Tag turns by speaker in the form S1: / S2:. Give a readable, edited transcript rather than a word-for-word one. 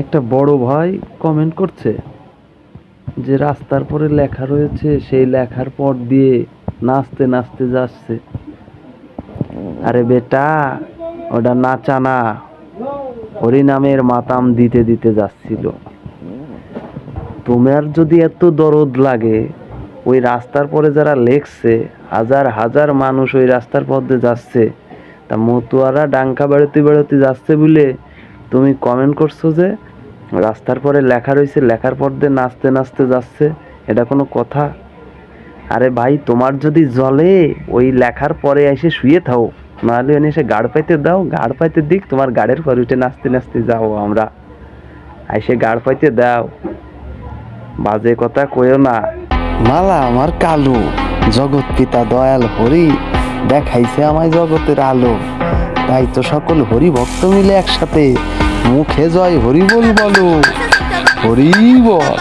S1: একটা বড় ভাই কমেন্ট করছে যে রাস্তার পরে লেখা রয়েছে, সেই লেখার পর দিয়ে নাচতে নাচতে যাচ্ছে। আরে বেটা, ওটা নাচা না, হরিনামের মাতাম দিতে দিতে যাচ্ছিল। তোমার যদি এত দরদ লাগে, ওই রাস্তার পরে যারা লেখছে, হাজার হাজার মানুষ ওই রাস্তার পথ দিয়ে যাচ্ছে, তা মতুয়ারা ডাঙ্কা বেড়াতে বেড়াতে যাচ্ছে বলে তুমি কমেন্ট করছো যে রাস্তার পরে লেখা রয়েছে, লেখার পর দিয়ে নাচতে নাচতে যাচ্ছে? এটা কোনো কথা? আরে ভাই, তোমার যদি জলে ওই লেখার পরে এসে শুয়ে থাও, নাহলে এসে গাড় পাইতে দাও, গাড় পাইতে দিক, তোমার গাড়ির পরে উঠে নাচতে নাচতে যাও। আমরা এসে গাড় পাইতে দাও, বাজে কথা কইও না। মালা আমার কালু, জগৎ পিতা দয়াল হরি দেখাইছে আমায় জগতের আলো। তাই তো সকল হরি ভক্ত মিলে একসাথে মুখে জয় হরি বল বলো, হরি বল।